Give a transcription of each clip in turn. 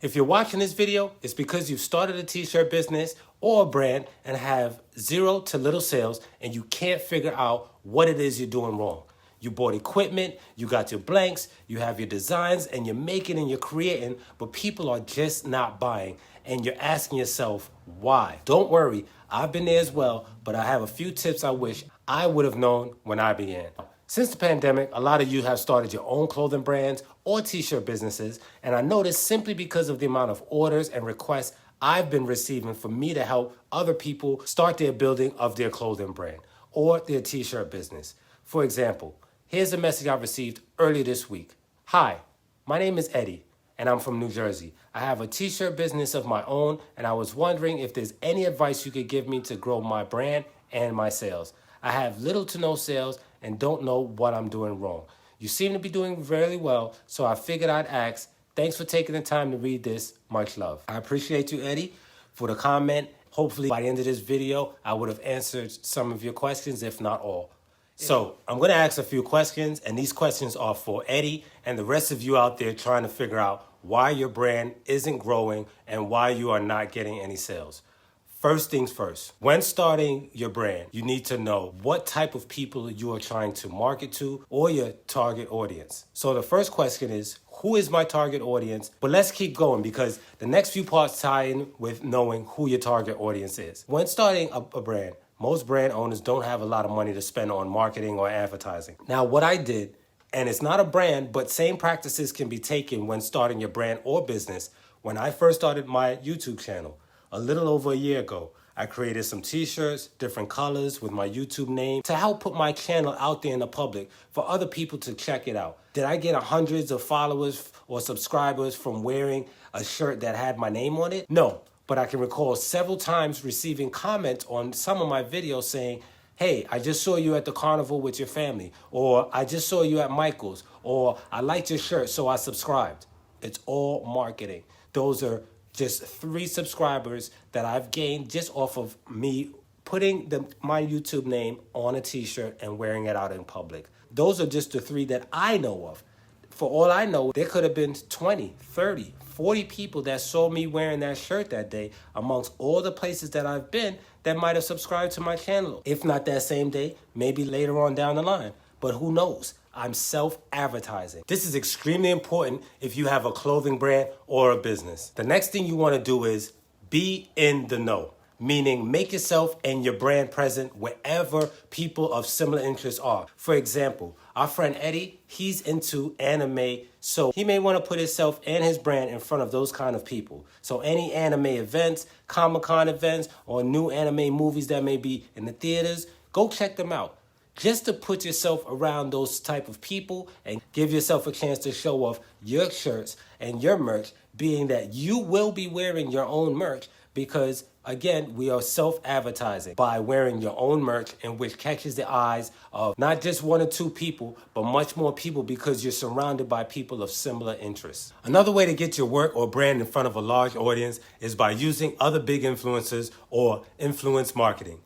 If you're watching this video, it's because you've started a t-shirt business or a brand and have zero to little sales and you can't figure out what it is you're doing wrong. You bought equipment, you got your blanks, you have your designs, and you're making and you're creating, but people are just not buying. And you're asking yourself, why? Don't worry, I've been there as well, but I have a few tips I wish I would have known when I began. Since the pandemic, a lot of you have started your own clothing brands or t-shirt businesses, and I noticed simply because of the amount of orders and requests I've been receiving for me to help other people start their building of their clothing brand or their t-shirt business. For example, here's a message I received earlier this week. Hi, my name is Eddie, and I'm from New Jersey. I have a t-shirt business of my own, and I was wondering if there's any advice you could give me to grow my brand and my sales. I have little to no sales and don't know what I'm doing wrong. You seem to be doing very well, so I figured I'd ask. Thanks for taking the time to read this. Much love. I appreciate you, Eddie, for the comment. Hopefully by the end of this video, I would have answered some of your questions, if not all. So I'm going to ask a few questions, and these questions are for Eddie and the rest of you out there trying to figure out why your brand isn't growing and why you are not getting any sales. First things first, when starting your brand, you need to know what type of people you are trying to market to or your target audience. So the first question is, who is my target audience? But let's keep going because the next few parts tie in with knowing who your target audience is. When starting a brand, most brand owners don't have a lot of money to spend on marketing or advertising. Now, what I did, and it's not a brand, but same practices can be taken when starting your brand or business. When I first started my YouTube channel, a little over a year ago, I created some t-shirts, different colors with my YouTube name to help put my channel out there in the public for other people to check it out. Did I get hundreds of followers or subscribers from wearing a shirt that had my name on it? No, but I can recall several times receiving comments on some of my videos saying, hey, I just saw you at the carnival with your family, or I just saw you at Michael's, or I liked your shirt, so I subscribed. It's all marketing. Those are just 3 subscribers that I've gained just off of me putting my YouTube name on a t-shirt and wearing it out in public. Those are just the 3 that I know of. For all I know, there could have been 20, 30, 40 people that saw me wearing that shirt that day amongst all the places that I've been that might have subscribed to my channel. If not that same day, maybe later on down the line. But who knows? I'm self-advertising. This is extremely important if you have a clothing brand or a business. The next thing you want to do is be in the know, meaning make yourself and your brand present wherever people of similar interests are. For example, our friend Eddie, he's into anime, so he may want to put himself and his brand in front of those kind of people. So any anime events, Comic-Con events, or new anime movies that may be in the theaters, go check them out. Just to put yourself around those type of people and give yourself a chance to show off your shirts and your merch, being that you will be wearing your own merch because, again, we are self-advertising by wearing your own merch, in which catches the eyes of not just 1 or 2 people, but much more people because you're surrounded by people of similar interests. Another way to get your work or brand in front of a large audience is by using other big influencers or influence marketing.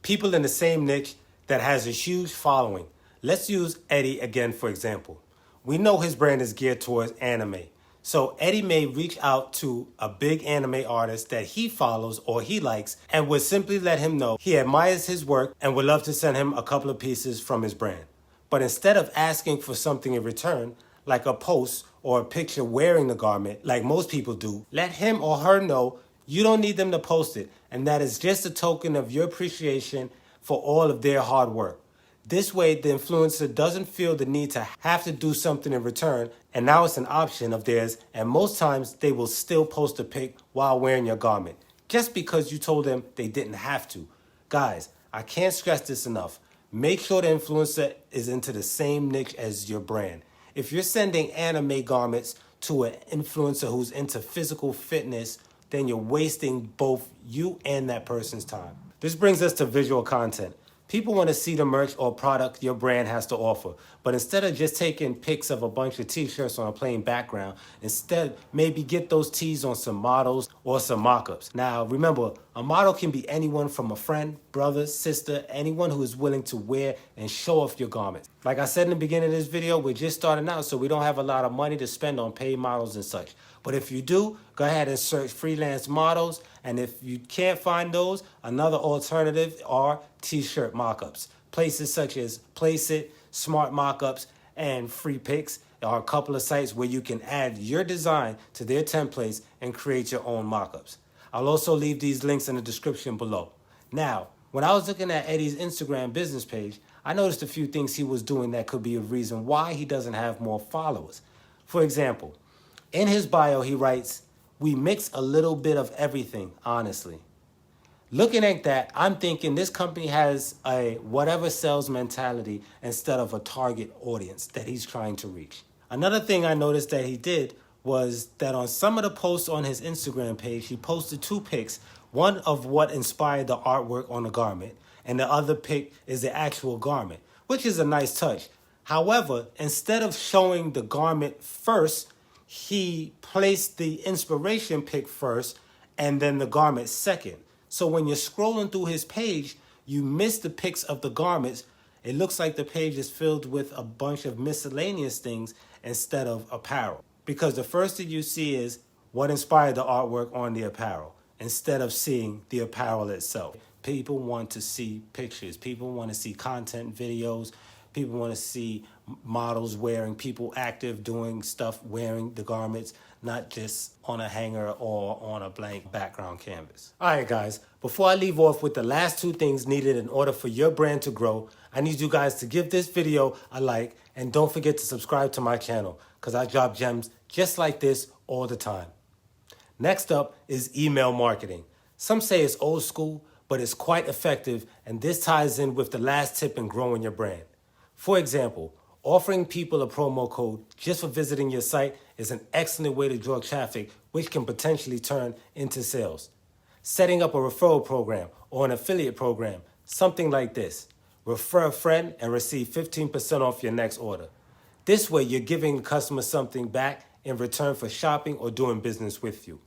People in the same niche that has a huge following. Let's use Eddie again, for example. We know his brand is geared towards anime. So Eddie may reach out to a big anime artist that he follows or he likes and would simply let him know he admires his work and would love to send him a couple of pieces from his brand. But instead of asking for something in return, like a post or a picture wearing the garment, like most people do, let him or her know you don't need them to post it, and that is just a token of your appreciation for all of their hard work. This way, the influencer doesn't feel the need to have to do something in return, and now it's an option of theirs, and most times they will still post a pic while wearing your garment, just because you told them they didn't have to. Guys, I can't stress this enough. Make sure the influencer is into the same niche as your brand. If you're sending anime garments to an influencer who's into physical fitness, then you're wasting both you and that person's time. This brings us to visual content. People want to see the merch or product your brand has to offer. But instead of just taking pics of a bunch of t-shirts on a plain background, instead maybe get those tees on some models or some mock-ups. Now remember, a model can be anyone from a friend, brother, sister, anyone who is willing to wear and show off your garments. Like I said in the beginning of this video, we're just starting out, so we don't have a lot of money to spend on paid models and such. But if you do, go ahead and search freelance models. And if you can't find those, another alternative are t-shirt mockups. Places such as Placeit, Smart Mockups, and Free Pics are a couple of sites where you can add your design to their templates and create your own mockups. I'll also leave these links in the description below. Now, when I was looking at Eddie's Instagram business page, I noticed a few things he was doing that could be a reason why he doesn't have more followers. For example, in his bio, he writes, "We mix a little bit of everything, honestly." Looking at that, I'm thinking this company has a whatever sells mentality instead of a target audience that he's trying to reach. Another thing I noticed that he did was that on some of the posts on his Instagram page, he posted 2 pics, one of what inspired the artwork on the garment, and the other pic is the actual garment, which is a nice touch. However, instead of showing the garment first, he placed the inspiration pic first and then the garment second. So when you're scrolling through his page, you miss the pics of the garments. It looks like the page is filled with a bunch of miscellaneous things instead of apparel. Because the first thing you see is what inspired the artwork on the apparel instead of seeing the apparel itself. People want to see pictures. People want to see content videos. People want to see models wearing, people active doing stuff, wearing the garments, not just on a hanger or on a blank background canvas. All right, guys, before I leave off with the last 2 things needed in order for your brand to grow, I need you guys to give this video a like and don't forget to subscribe to my channel because I drop gems just like this all the time. Next up is email marketing. Some say it's old school, but it's quite effective, and this ties in with the last tip in growing your brand. For example, offering people a promo code just for visiting your site is an excellent way to draw traffic, which can potentially turn into sales. Setting up a referral program or an affiliate program, something like this. Refer a friend and receive 15% off your next order. This way, you're giving the customer something back in return for shopping or doing business with you.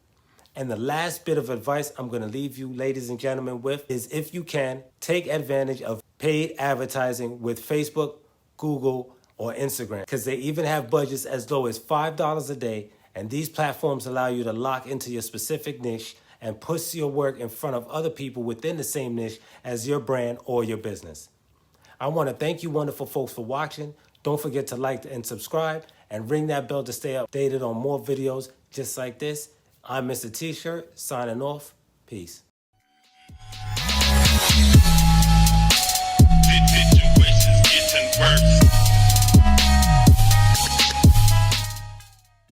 And the last bit of advice I'm going to leave you, ladies and gentlemen, with is if you can, take advantage of paid advertising with Facebook, Google, or Instagram, because they even have budgets as low as $5 a day, and these platforms allow you to lock into your specific niche and push your work in front of other people within the same niche as your brand or your business. I want to thank you wonderful folks for watching. Don't forget to like and subscribe and ring that bell to stay updated on more videos just like this. I'm Mr. T-Shirt, signing off. Peace. Situations getting worse.